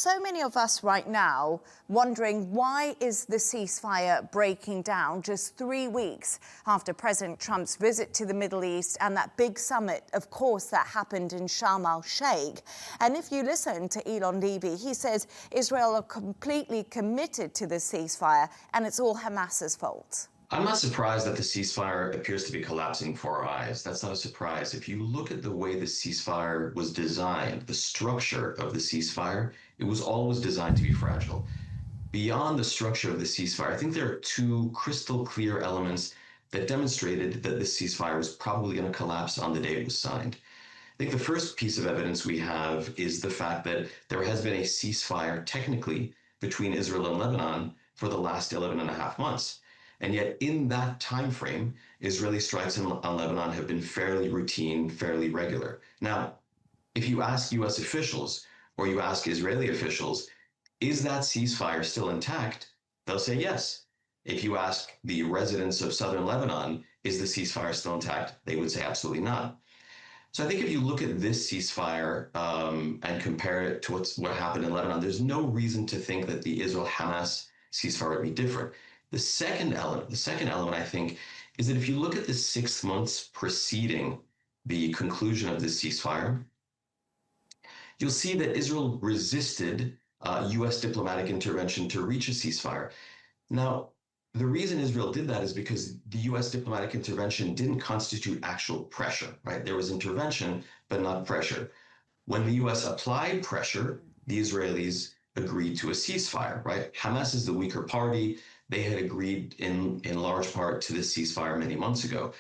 so many of us right now wondering, why is the ceasefire breaking down just 3 weeks after President Trump's visit to the Middle East and that big summit, of course, that happened in Sharm el-Sheikh? And if you listen to Elon Levy, he says Israel are completely committed to the ceasefire and it's all Hamas's fault. I'm not surprised that the ceasefire appears to be collapsing before our eyes. That's not a surprise. If you look at the way the ceasefire was designed, the structure of the ceasefire, it was always designed to be fragile. Beyond the structure of the ceasefire, I think there are two crystal clear elements that demonstrated that the ceasefire was probably going to collapse on the day it was signed. I think the first piece of evidence we have is the fact that there has been a ceasefire technically between Israel and Lebanon for the last 11 and a half months. And yet in that time frame, Israeli strikes on Lebanon have been fairly routine, fairly regular. Now, if you ask US officials or you ask Israeli officials, is that ceasefire still intact? They'll say yes. If you ask the residents of southern Lebanon, is the ceasefire still intact? They would say absolutely not. So I think if you look at this ceasefire and compare it to what happened in Lebanon, there's no reason to think that the Israel-Hamas ceasefire would be different. The second element, I think, is that if you look at the 6 months preceding the conclusion of this ceasefire, you'll see that Israel resisted US diplomatic intervention to reach a ceasefire. Now, the reason Israel did that is because the US diplomatic intervention didn't constitute actual pressure, right? There was intervention, but not pressure. When the US applied pressure, the Israelis agreed to a ceasefire, right? Hamas is the weaker party. They had agreed in large part to this ceasefire many months ago.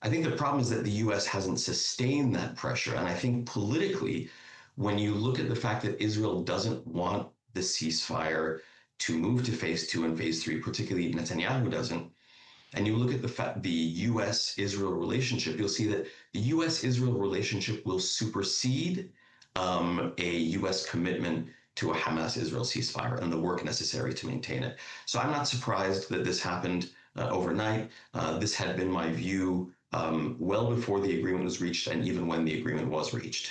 I think the problem is that the US hasn't sustained that pressure. And I think politically, when you look at the fact that Israel doesn't want the ceasefire to move to phase 2 and phase 3, particularly Netanyahu doesn't, and you look at the US-Israel relationship, you'll see that the US-Israel relationship will supersede a US commitment to a Hamas-Israel ceasefire and the work necessary to maintain it. So I'm not surprised that this happened overnight. This had been my view well before the agreement was reached and even when the agreement was reached.